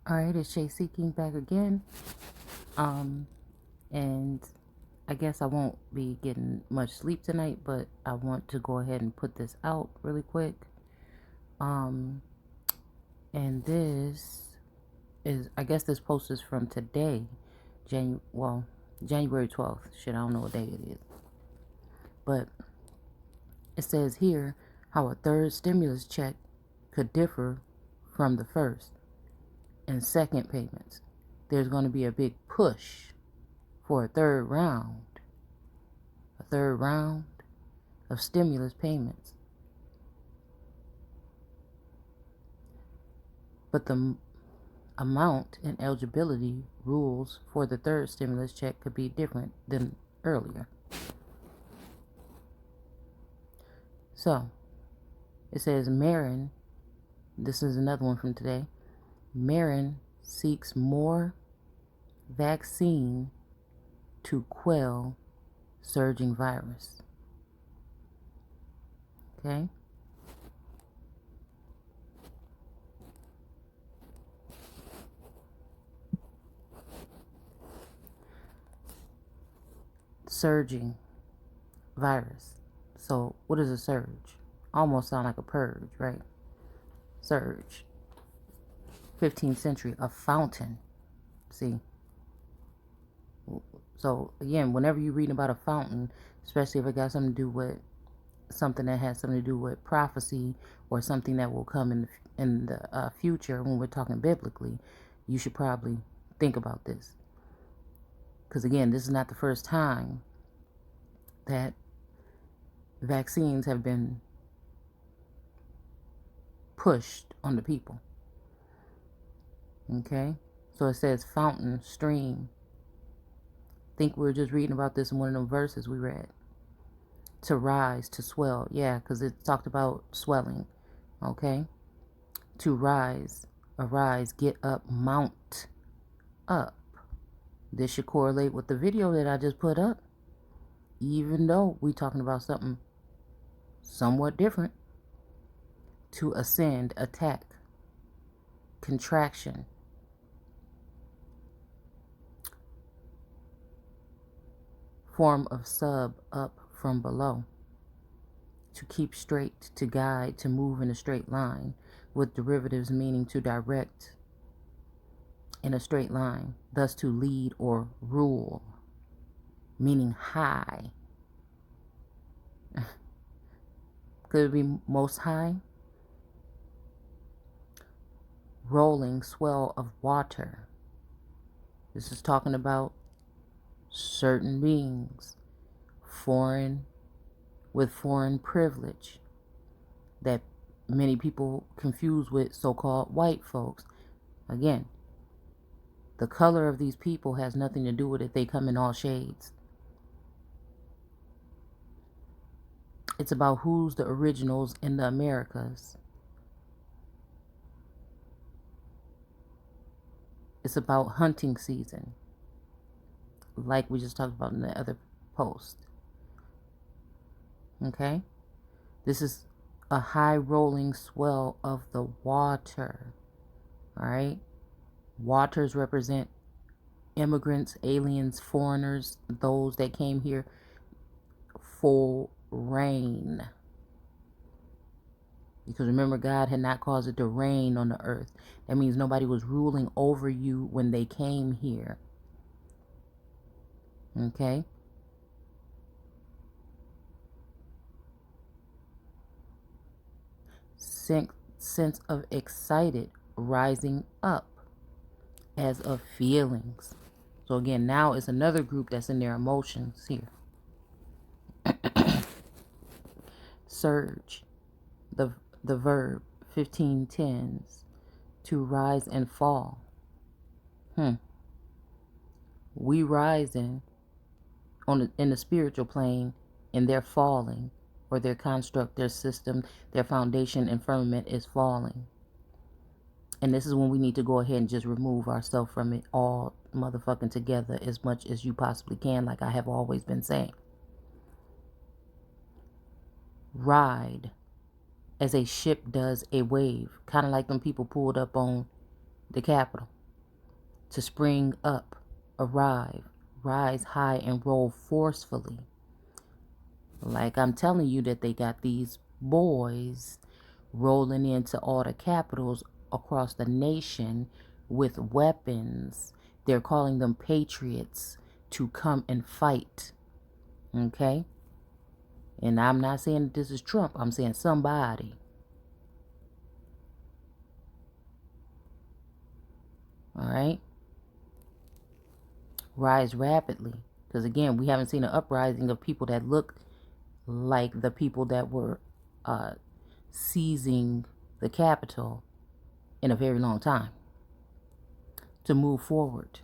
Alright, it's Shay Seeking back again. And I guess I won't be getting much sleep tonight, but I want to go ahead and put this out really quick. And this is, I guess this post is from today, January 12th. Shit, I don't know what day it is. But it says here how a third stimulus check could differ from the first and second payments. There's going to be a big push for a third round of stimulus payments. But the amount and eligibility rules for the third stimulus check could be different than earlier. So, it says Marin, this is another one from today, Marin seeks more vaccine to quell surging virus. Okay? Surging virus. So, what is a surge? Almost sound like a purge, right? Surge. 15th century, a fountain. See? So, again, whenever you're reading about a fountain, especially if it got something to do with something that has something to do with prophecy or something that will come in the future when we're talking biblically, you should probably think about this. Because, again, this is not the first time that vaccines have been pushed on the people. Okay? So it says fountain, stream. I think we were just reading about this in one of those verses we read. To rise, to swell. Yeah, because it talked about swelling. Okay? To rise, arise, get up, mount up. This should correlate with the video that I just put up. Even though we're talking about something somewhat different. To ascend, attack, contraction. Form of sub, up from below. To keep straight, to guide, to move in a straight line, with derivatives meaning to direct in a straight line, thus to lead or rule, meaning high. Could it be most high? Rolling swell of water. This is talking about certain beings, with foreign privilege, that many people confuse with so-called white folks. Again, the color of these people has nothing to do with it. They come in all shades. It's about who's the originals in the Americas. It's about hunting season, like we just talked about in the other post. Okay? This is a high rolling swell of the water. Alright? Waters represent immigrants, aliens, foreigners, those that came here for rain. Because remember, God had not caused it to rain on the earth. That means nobody was ruling over you when they came here. Okay? Sense of excited, rising up as of feelings. So again, now it's another group that's in their emotions here. Surge, the verb, 15 tens, to rise and fall. We rising in the spiritual plane, and they're falling, or their construct, their system, their foundation and firmament is falling. And this is when we need to go ahead and just remove ourselves from it all motherfucking together as much as you possibly can, like I have always been saying. Ride as a ship does a wave, kind of like when people pulled up on the Capitol. to spring up, arrive, rise high, and roll forcefully. Like I'm telling you that they got these boys rolling into all the capitals across the nation with weapons. They're calling them patriots to come and fight. Okay? And I'm not saying that this is Trump. I'm saying somebody. All right? Rise rapidly. Because again, we haven't seen an uprising of people that look like the people that were seizing the Capitol in a very long time. To move forward.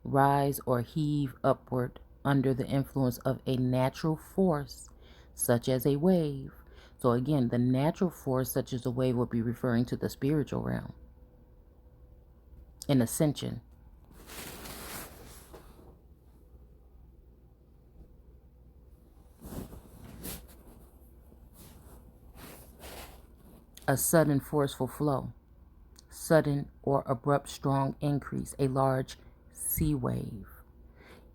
Rise or heave upward under the influence of a natural force, such as a wave. So again, the natural force, such as a wave, would be referring to the spiritual realm. An ascension. A sudden forceful flow. Sudden or abrupt strong increase. A large sea wave.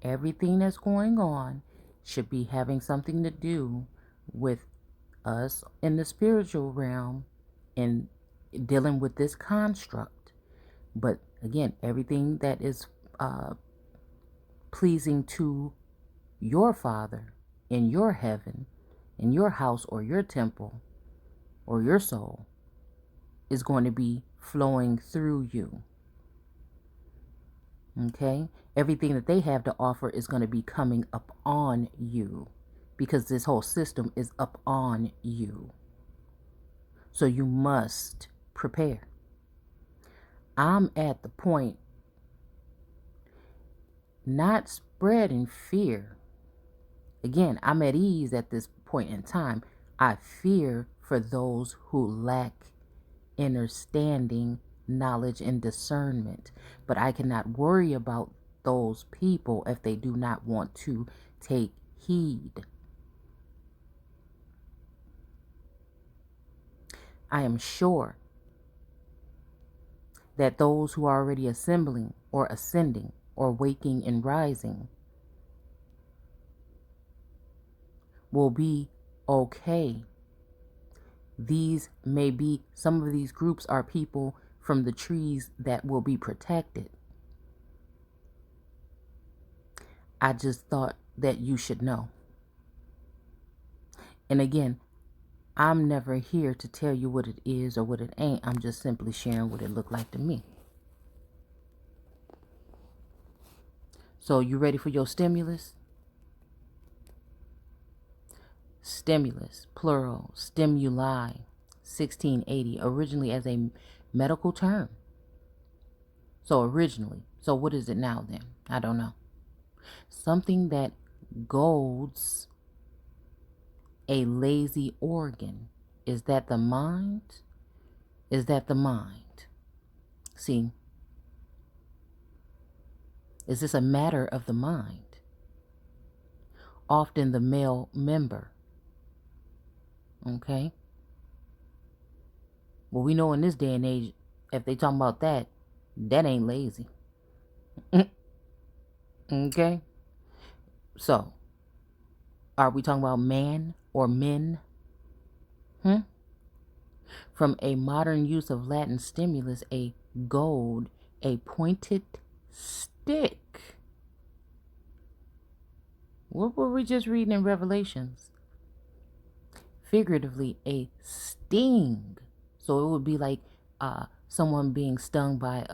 Everything that's going on should be having something to do with us in the spiritual realm and dealing with this construct. But again, everything that is pleasing to your Father in your heaven, in your house or your temple or your soul is going to be flowing through you. Okay? Everything that they have to offer is going to be coming up on you because this whole system is up on you. So you must prepare. I'm at the point not spreading fear. Again, I'm at ease at this point in time. I fear for those who lack understanding, knowledge, and discernment. But I cannot worry about those people if they do not want to take heed. I am sure that those who are already assembling or ascending or waking and rising will be okay. These may be, some of these groups are people from the trees that will be protected. I just thought that you should know. And again, I'm never here to tell you what it is or what it ain't. I'm just simply sharing what it looked like to me. So you ready for your stimulus? Stimulus, plural, stimuli, 1680, originally as a medical term. So originally. So what is it now then? I don't know. Something that golds a lazy organ. Is that the mind? Is that the mind? See, is this a matter of the mind? Often the male member. Okay? Well, we know in this day and age, if they talking about that, that ain't lazy. Okay? So, are we talking about man or men? From a modern use of Latin stimulus, a goad, a pointed stick. What were we just reading in Revelations? Figuratively, a sting. So it would be like someone being stung by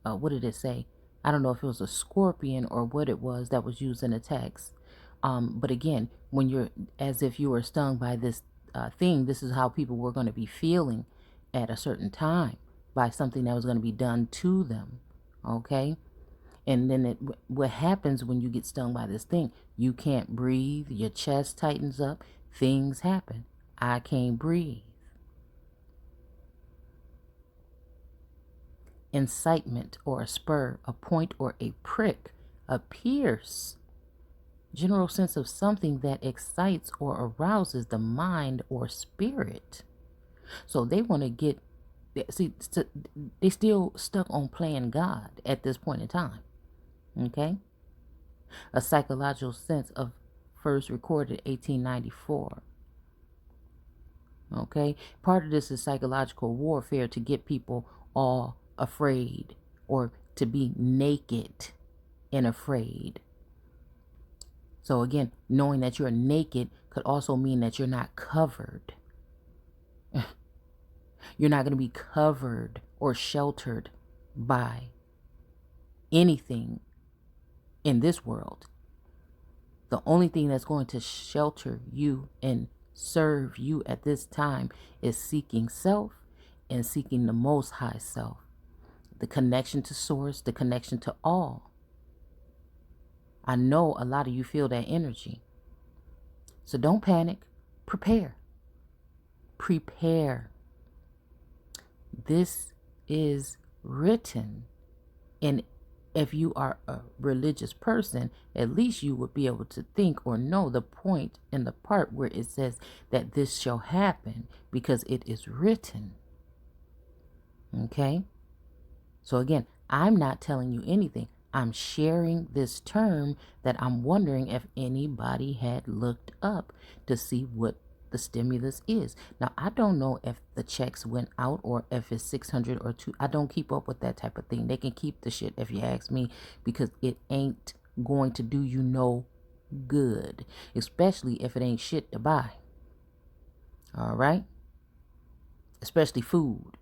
what did it say? I don't know if it was a scorpion or what it was that was used in the text. But again, when you're as if you were stung by this thing, this is how people were going to be feeling at a certain time by something that was going to be done to them. Okay? And then what happens when you get stung by this thing? You can't breathe. Your chest tightens up. Things happen. I can't breathe. Incitement or a spur, a point or a prick, a pierce. General sense of something that excites or arouses the mind or spirit. So they want to get See, they still stuck on playing God at this point in time. Okay? A psychological sense of first recorded 1894. Okay? Part of this is psychological warfare to get people all afraid or to be naked and afraid. So again, knowing that you're naked could also mean that you're not covered. You're not going to be covered or sheltered by anything in this world. The only thing that's going to shelter you and serve you at this time is seeking self and seeking the Most High Self. The connection to Source, the connection to all. I know a lot of you feel that energy. So don't panic. Prepare. Prepare. This is written. And if you are a religious person, at least you would be able to think or know the point in the part where it says that this shall happen because it is written. Okay? So again, I'm not telling you anything. I'm sharing this term that I'm wondering if anybody had looked up to see what the stimulus is. Now, I don't know if the checks went out or if it's 600 or 2. I don't keep up with that type of thing. They can keep the shit if you ask me, because it ain't going to do you no good, especially if it ain't shit to buy. All right? Especially food.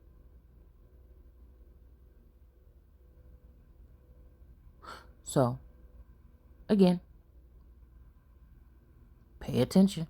So, again, pay attention.